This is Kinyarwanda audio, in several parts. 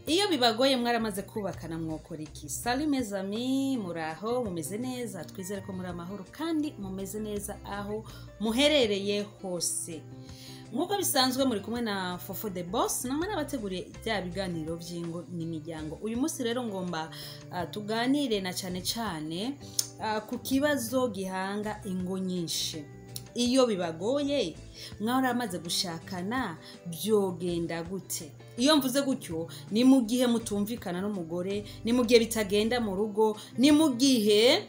Iyo bibagoye mwaramaze kubakana mwokora iki? Salut mes amis, muraho mumeze neza, twizere ko muri amahoro kandi mumeze neza aho muherereye hose. Nkuko bisanzwe muri kumwe na Fofo the Boss, namwe nabateguriye bya biganiro by'ingo n'imiryango. Uyu munsi rero ngomba tuganire na cyane ku kibazo gihanga ingo nyinshi. Iyo bibagoye mwari amaze gushakana byogenda gute? Iyo mvuze gutyo ni mu gihe mutumvikana n'umugore, ni mu gihe bitagenda mu rugo, ni mu gihe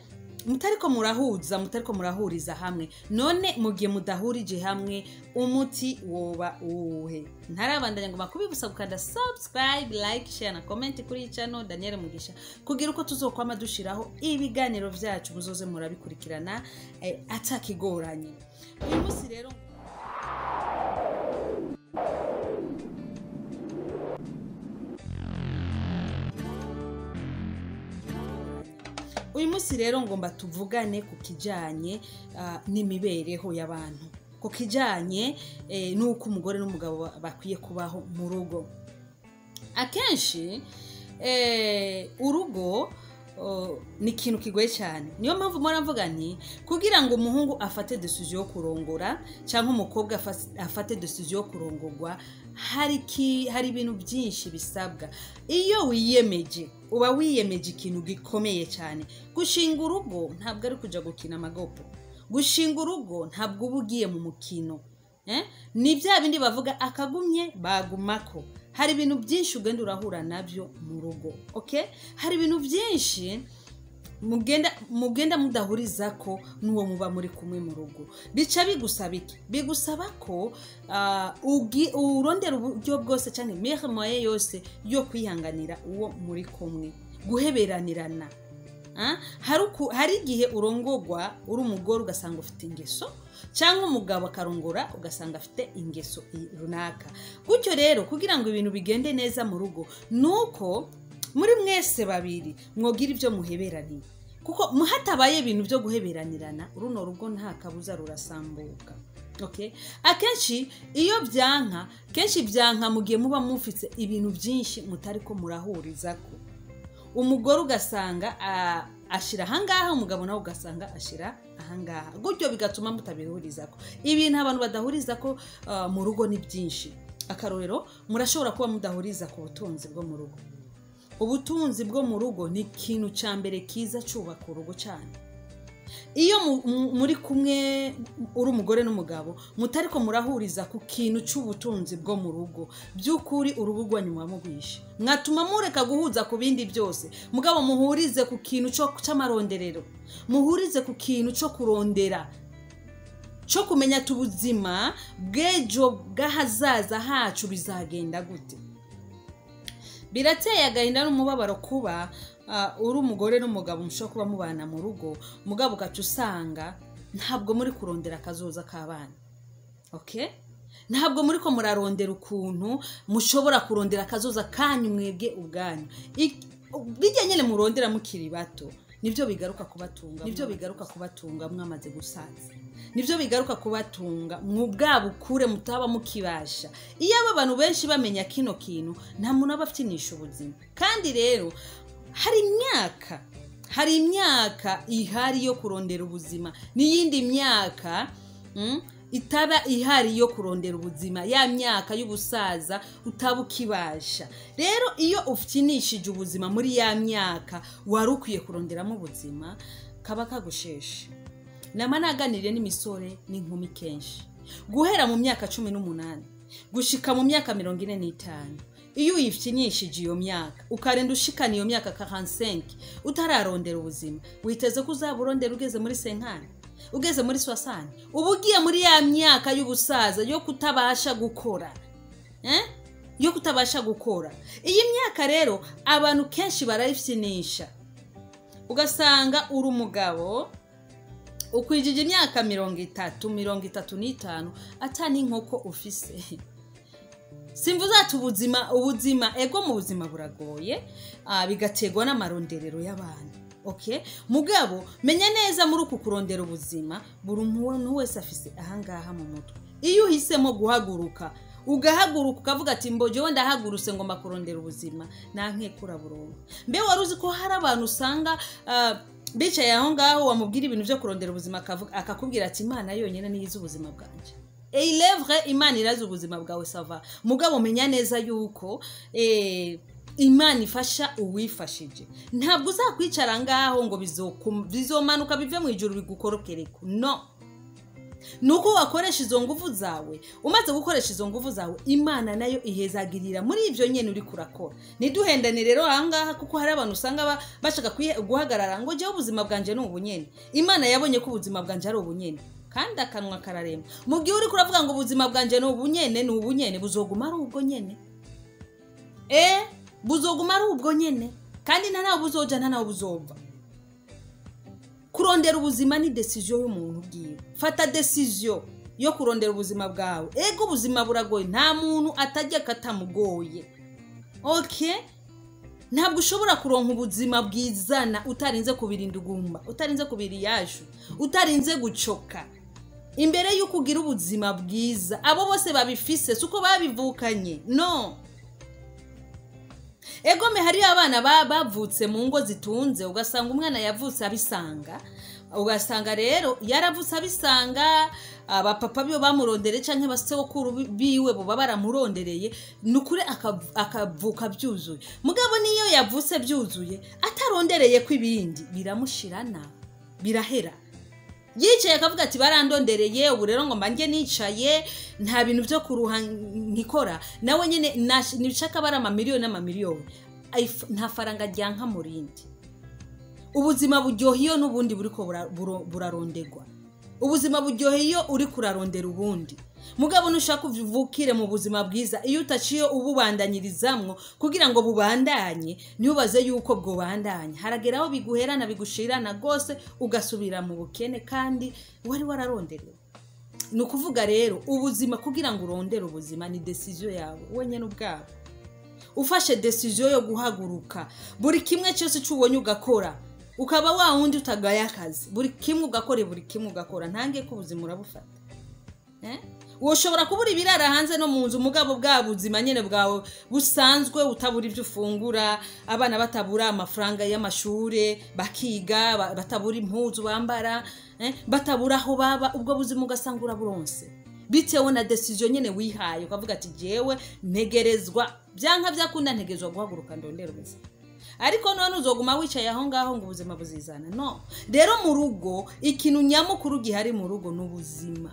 mutariko murahuriza hamwe. None mu gihe mudahurije hamwe umuti woba uwuhe? Ntarabandanya ngo makubibusa gukanda subscribe, like, share na comment kuri channel Daniel Mugisha kugira uko tuzokwama dushiraho ibiganiro vyacu muzoze murabikurikirana atakigoranye. Uyu munsi rero ngomba tuvugane ku kijanye n'imibereho y'abantu, ku kijanye nuko umugore n'umugabo bakwiye kubaho mu rugo. Akenshi urugo ni ikintu kigoye cyane. Niyo mpamvu mpora mvuga nti kugira ngo umuhungu afate decision yo kurongora cyangwa umukobwa afate decision yo kurongorwa hari ibintu byinshi bisabwa. Iyo wiyemeje uba wiyemeje ikintu gikomeye cyane. Gushinga urugo ntabwo ari kuja gukina amagopo. Gushinga urugo ntabwo ubugiye mu mukino. Ni bya bindi bavuga akagumye bagumako. Hari ibintu byinshi ugenda urahura nabyo mu rugo. Okay? Hari ibintu byinshi mugenda mudahuriza ko nuwo muba muri kumwe mu rugo. Bica bigusaba ko urondera uburyo bwose cyane memoye yose yo kwihanganira uwo muri kumwe, guheberanirana. Hari igihe urongorwa uri umugore ugasanga ufite ingeso, cyangwa umugabo akarongora ugasanga afite ingeso runaka. Gutyo rero kugira ngo ibintu bigende neza mu rugo nuko muri mwese babiri mwogira ibyo muheberaniye, kuko muhatabaye ibintu byo guheberanirana uruno rugo nta kabuza rurasambuka. Okay? Akenshi iyo byanka mugiye muba mufite ibintu byinshi mutariko murahurizako. Umugore ugasanga ashira ahangaha, umugabo nawe ugasanga ashira ahangaha. Gutyo bigatuma mutabihurizako. Ibintu abantu badahurizako mu rugo ni byinshi. Akarorero murashobora kuba mudahuriza ku butunzi bwo mu rugo. Ubutunzi bwo mu rugo ni ikintu cyambere kiza cyubaka urugo cyane. Iyo muri kumwe uri umugore n'umugabo mutariko murahuriza ku kintu cy'ubutunzi bwo mu rugo, by'ukuri urugo rwanyuma mugwisha. Mwatuma mureka guhuza ku bindi byose, mugabo muhurize ku kintu cy'amaronderero, muhurize ku kintu cyo kurondera, cyo kumenya tubuzima bw'ejo bw'ahazaza hacu bizagenda gute. Birateye agahinda n'umubabaro kuba uri umugore n'umugabo mushobora kuba mubana mu rugo, mugabo ugaca usanga ntabwo muri kurondera akazoza k'abana. Okay? Ntabwo muri ko murarondera ukuntu mushobora kurondera akazoza kanyu mwebwe ubwanyu. Bijya nyene murondera mukiri bato nivyo bigaruka kubatunga mwamaze gusaza. Nivyo bigaruka kubatunga mwubwabukure mutaba mukibasha. Iyo abantu benshi bamenya kino kintu nta muntu abafitinisha ubuzima. Kandi rero hari imyaka ihari yo kurondera ubuzima, n'iyindi myaka itaba ihari yo kurondera ubuzima, ya myaka y'ubusaza utabukibasha. Rero iyo ufitinishije ubuzima muri ya myaka wari ukwiye kuronderamo ubuzima, kaba kagusheshe. Nama naganiriye n'imisore n'inkumi kenshi guhera mu myaka 18 gushika mu myaka 45. Iyo uyifitinishije iyo myaka ukarenda ushikana iyo myaka 45 utararondera ubuzima, witeze ko uzaburondera ugeze muri 50, ugeze muri 60, ubugiye muri ya myaka y'ubusaza yo kutabasha gukora. Yo kutabasha gukora. Iyi myaka rero abantu kenshi barayifitinisha. Ugasanga uri umugabo ukwijije imyaka 30-35 atani inkoko ufise. Simvuze ati ubuzima ego mu buzima buragoye, bigategwa n'amaronderero y'abantu. Okay? Mugabo menya neza muri uku kurondera ubuzima buri umuntu wese afise ahangaha mu mutwe. Iyo uhisemo guhaguruka ugahaguruka ukavuga ati mbojewe ndahagurutse ngomba kurondera ubuzima nankekura burundu. Mbe waruzi ko hari abantu usanga bicaye aho ngaho wamubwira ibintu byo kurondera ubuzima akakubwira ati Imana yonyine niyizi ubuzima bwanje. Et il est vrai Imana irazi ubuzima bwawe sava, mugabo menya neza yuko Imana ifasha uwifashije. Ntabwo uzakwicara ngaho ngo bizomanuka bive mu ijuru bigukorokereko. No. Nuko wakoresha izo nguvu zawe, umaze gukoresha izo nguvu zawe Imana nayo ihezagirira muri ivyo nyene uri kurakora. Niduhendane rero ahangaha kuko hari abantu usanga bashaka guhagarara ngo je ubuzima bwanje ni ubunyene. Imana yabonye ko ubuzima bwanje ari ubunyene kandi akanwa kararema. Mu gihe uri kuravuga ngo ubuzima bwanje ni ubunyene buzoguma ari ubwo nyene. Buzoguma ari ubwo nyene kandi nta naho buzoja nta naho buzova. Kurondera ubuzima ni decision y'umuntu bwiwe. Fata decision yo kurondera ubuzima bwawe. Ego ubuzima buragoye, nta muntu atajya katamugoye. Okay? Ntabwo ushobora kuronka ubuzima bwizana utarinze kubirinda ugumba, utarinze kubiriyashu, utarinze gucoka. Imbere y'uko ugira ubuzima bwiza, abo bose babifise suko babivukanye. No. Ego me hari abana bavutse mu ngo zitunze, ugasanga umwana yavutse abisanga, ugasanga rero yaravutse abisanga, abapapa biyo bamurondere canke basekuru biwe bo baramurondereye, nukuri akavuka byuzuye. Mugabo niyo yavutse byuzuye atarondereye kwibindi biramushirana, birahera. Yicaye akavuga ati barandondereye ubu rero ngo mbanje nicaye nta bintu byo kuruha nkikora, nawe nyene nishaka barama miliyoni n'amamiliyoni, nta faranga ryanka murindi. Ubuzima buryohiyo n'ubundi buriko burarondegwa. Ubuzima buryohiyo uri kurarondera ubundi. Mugabo nushaka uvukire mu buzima bwiza, iyo utaciye ububandanyirizamwo kugira ngo bubandanye ntiubaze yuko bwo bandanye. Harageraho biguherana bigushirana gose ugasubira mu bukene kandi wari wararonderewe. Nukuvuga rero ubuzima kugira ngo urondere ubuzima ni decision yawe wenyene ubwawe. Ufashe decision yo guhaguruka buri kimwe cyose cyubonye ugakora, ukaba wa wundi utagaya akazi, buri kimwe ugakora ntange ko ubuzima urabufata. Woshobora kubura ibirara hanze no mu nzu, mugabo bwa buzima nyene bwawe busanzwe utabura ibyo ufungura, abana batabura amafaranga y'amashure bakiga, batabura impuzu bambara, batabura aho baba, ubwo buzima ugasangura buronse bitewe na decision nyene wihaye, ukavuga ati jewe ntegerezwa byanka byakunda ntegerezwa guhaguruka ndondera ubuzima. Ariko none uzoguma wicaye aho ngaho ngo ubuzima buzizana. No. Rero mu rugo ikintu nyamukuru gihari mu rugo n'ubuzima.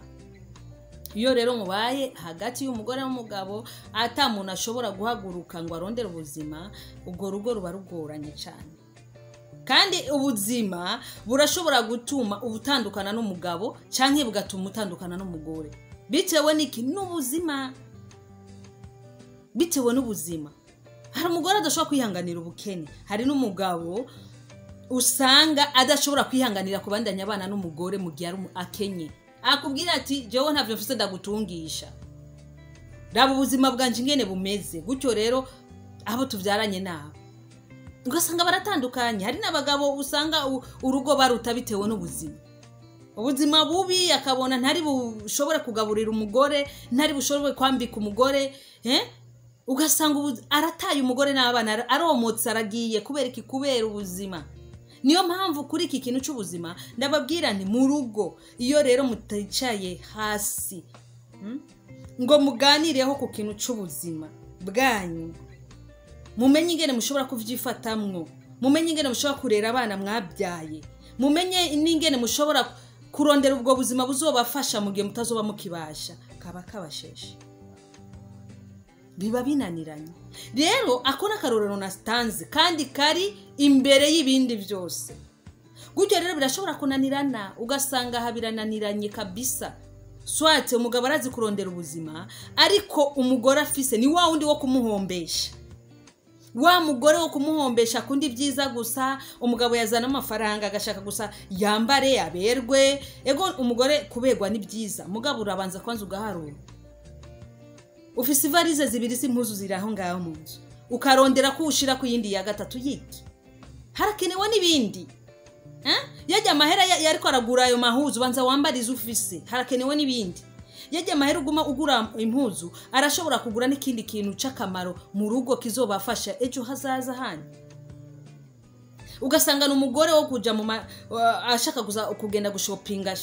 Iyo rero mubaye hagati y'umugore n'umugabo ata muntu ashobora guhaguruka ngo arondere ubuzima, ubwo rugo ruba rugoranye cyane. Kandi ubuzima burashobora gutuma ubutandukana n'umugabo canke bugatuma utandukana n'umugore. Bitewe n'iki? N'ubuzima. Bitewe n'ubuzima. Hari umugore adashobora kwihanganira ubukene, hari n'umugabo usanga adashobora kwihanganira kubandanya abana n'umugore mu gihe akenye. Akubwira ati jewe ntavyo mfise ndagutungisha. Raba ubuzima bwanje ingene bumeze. Gutyo rero abo tuvyaranye nabo ugasanga baratandukanye. Hari n'abagabo usanga urugo baruta bitewe n'ubuzima. Ubuzima bubi akabona ntari bushobora kugaburira umugore, ntari bushobora kwambika umugore, ugasanga arataye umugore n'abana, aromotse aragiye kubera iki? Kubera ubuzima. Niyo mpamvu kuri iki kintu cy'ubuzima ndababwira nti mu rugo iyo rero muticaye hasi ngo muganireho ku kintu cy'ubuzima bwanyu, mumenye ingene mushobora kuvyifatamwo, mumenye ingene mushobora kurera abana mwabyaye, mumenye n'ingene mushobora kurondera ubwo buzima buzobafasha mu gihe mutazoba mukibasha, kaba kabasheshe biba binaniranye. Rero akona karorero nastanze kandi kari imbere y'ibindi byose. Gutyo rero birashobora kunanirana, ugasanga habirananiranye kabisa. Swate umugabo arazi kurondera ubuzima, ariko umugore afise ni wa wundi wo kumuhombesha. Wa mugore wo kumuhombesha kundi byiza gusa, umugabo yazana amafaranga agashaka gusa yambare aberwe. Ego umugore kubegwa ni byiza, mugabo urabanza kwanza ugaharura. Ufise ivarize zibiri simpuzu ziraho ngaho mu nzu, ukarondera ko ushira ku yindi ya gatatu yiki. Harakenewe n'ibindi. Yajya amahera yariko aragura ayo mahuzu banza wambarize ufise. Harakenewe n'ibindi. yajya amahera uguma ugura impuzu arashobora kugura n'ikindi kintu c'akamaro mu rugo kizobafasha ejo hazaza handi. Ugasanga n'umugore wo kuja mu ashaka kugenda gushopinga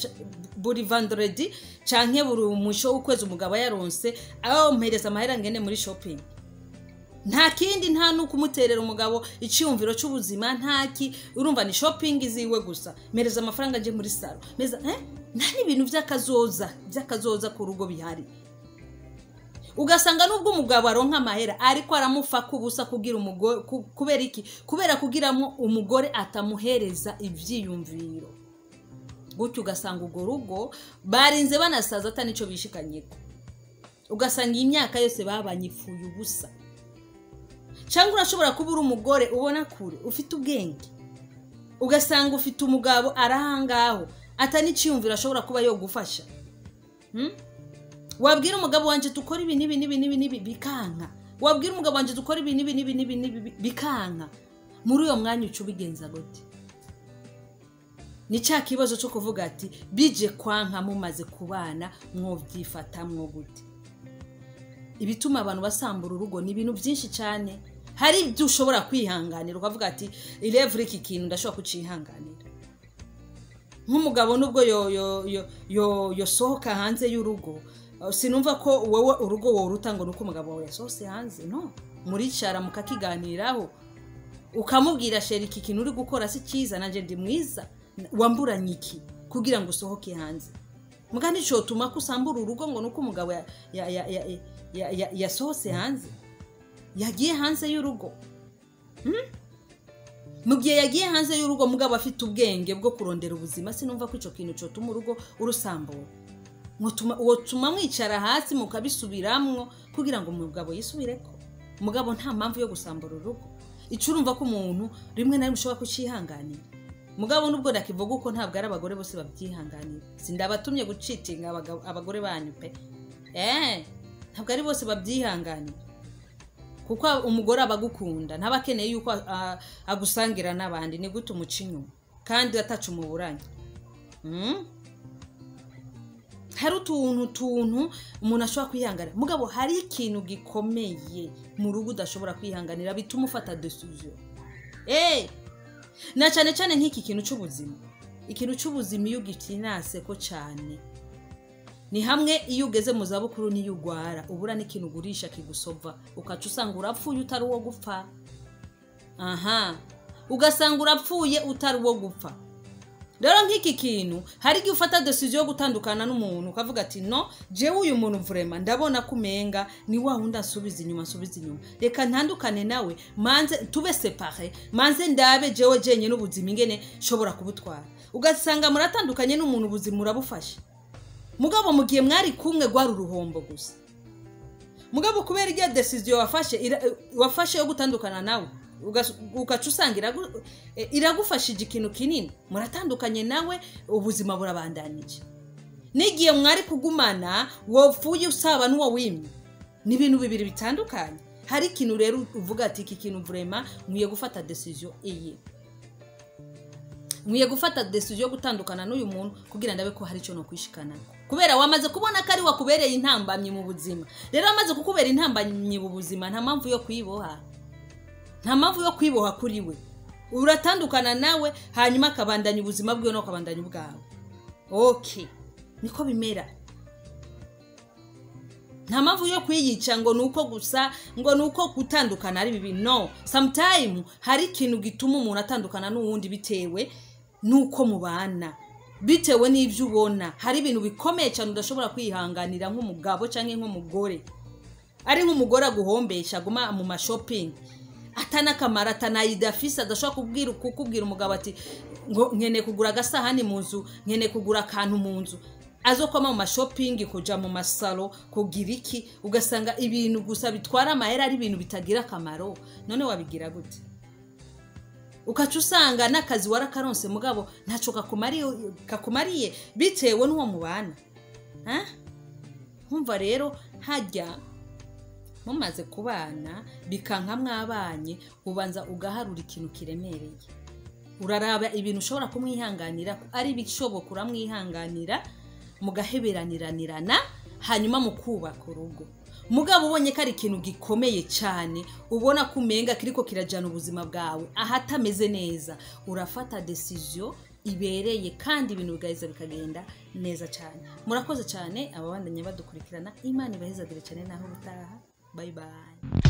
buri vendredi canke buri musho ukwezi umugabo yaronse aho mpereza amahera ngene muri shopping. Nta kindi nta nuko umuterera umugabo iciyumviro c'ubuzima ntaki, urumva ni shopping iziwe gusa. Mpereza amafaranga nje muri salo. Meza nani ibintu vyakazoza ku rugo bihari. Ugasanga nubwo umugabo aronka amahera ariko aramufa kubusa kugira umugore kubera iki? Kubera kugiramo umugore atamuhereza ivyiyumviro. Gutyo ugasanga ugo rugo barinze banasaza atanico bishikanyeko. Ugasanga imyaka yose babanyifuye ubusa. Cyangwa urashobora kubura umugore ubona kure ufite ubwenge. Ugasanga ufite umugabo arahangaho ataniciyumvira ashobora kuba yo gufasha. Wabwira umugabo wanje tukora ibi nibi bikanka. Wabwira umugabo wanje tukora ibi nibi bikanka. Muri uyo mwanya ucubigenza gute? Ni cya kibazo cyo kuvuga ati bije kwanka mumaze kubana mwovyifatamwo gute? Ibituma abantu basambura urugo ni ibintu byinshi cyane. Hari ibyo ushobora kwihanganira ukavuga ati irevure iki kintu ndashobora kucihanganira. Nk'umugabo nubwo yo sohoka hanze y'urugo, sinumva ko wowe urugo wo rutango nuko umugabo wawe yasohose hanze. No, muri cara mukakiganiraho ukamubwira sheri iki kintu uri gukora si cyiza nanje ndi mwiza wamburanye iki kugira ngo usohoke hanze. Mugandi cyo tuma kusambura urugo ngo nuko umugabo yasohose hanze, yagiye hanze y'urugo. Mugiye yagiye hanze y'urugo mugabo afite ubwenge bwo kurondera ubuzima, sinumva ko ico kintu cyo tuma urugo urusambura. Tuma mwicara hasi mukabisubiramwo kugira ngo umugabo yisubireko. Umugabo nta mpamvu yo gusambura urugo. Ico urumva ko umuntu rimwe na rimwe ushobora kucihanganira. Mugabo nubwo ndakivuga uko ntabwo ari abagore bose babyihanganira. Sindabatumye gucitinga abagore banyu pe. Ntabwo ari bose babyihanganira. Kuko umugore abagukunda ntabakeneye yuko agusangira nabandi ni gute umucinyo kandi atacu mu buranye. Hari utuntu umuntu ashobora kwihangana. Mugabo hari ikintu gikomeye mu rugo udashobora kwihanganira bituma ufata decision. Na cyane cyane nk'iki kintu cy'ubuzima. Ikintu cy'ubuzima iyo gitinase ko cyane. Ni hamwe iyo ugeze mu zabukuru niyo ugwara ubura n'ikintu ugurisha kigusova ukaca usanga urapfuye utari uwo gupfa. Ugasanga urapfuye utari uwo gupfa. Rero nk'iki kintu hari igihe ufata decision yo gutandukana n'umuntu ukavuga ati no jewe uyu muntu vraiment ndabona kumenga ni wa wundi asubiza inyuma. Reka ntandukane nawe manze tube séparé, manze ndabe jewe jenye n'ubuzima ingene shobora kubutwara. Ugasanga muratandukanye n'umuntu ubuzima urabufashe. Mugabo mugiye mwari kumwe gwari uruhombo gusa. Mugabo kubera igihe decision wafashe yo gutandukana nawe ugacusangira iragufashije ikintu kinini, muratandukanye nawe ubuzima burabandanije. Nigiye mwari kugumana wopfuye usaba n'uwo wimye, ni ibintu bibiri bitandukanye. Hari ikintu rero uvuga ati iki kintu vraiment mwiye gufata decision mwiye gufata decision yo gutandukana n'uyu muntu kugira ndabe ko hari ico no kwishikana. Kubera wamaze kubona kari wakubereye intambamye mu buzima. Rero amaze kukubera intambamye mu buzima nta mpamvu yo kwiboha. Nta mpamvu yo kwiboha kuri we. Uratandukana nawe hanyuma akabandanya ubuzima bwe no kabandanya ubwawe. Okay. Niko bimera. Nta mpamvu yo kwiyica ngo nuko gusa ngo nuko gutandukana ari bibi. No. Sometime hari ikintu gituma umuntu atandukana n'uwundi bitewe nuko mubana. Bitewe n'ivyo ubona. Hari ibintu bikomeye cyane udashobora kwihanganira nk'umugabo canke nk'umugore. Ari nk'umugore aguhombesha guma mu shopping. Atana kamara atanayidafisa adashobora kukubwira umugabo ati ngo nkene kugura agasahani mu nzu, nkene kugura akantu mu nzu. Azokoma mu shopping kuja mu masalo kugira iki, ugasanga ibintu gusa bitwara amahera ari ibintu bitagira kamaro. None wabigira gute? Ukaca usanga n'akazi warakaronse mugabo ntaco kakumariye bitewe n'uwo mubana. Nkumva rero hajya mumaze kubana bikanka mwabanye ubanza ugaharura ikintu kiremereye. Uraraba ibintu ushobora kumwihanganira ari bishoboka uramwihanganira mugaheberaniranirana hanyuma mukubaka urugo. Mugabo ubonye ko ari ikintu gikomeye cyane, ubona ko umenga kiriko kirajana ubuzima bwawe ahatameze neza, urafata decision ibereye kandi ibintu bigaheza bikagenda neza cyane. Murakoze cyane ababandanye badukurikirana. Imana ibahezagire cyane naho butaha. Bye bye.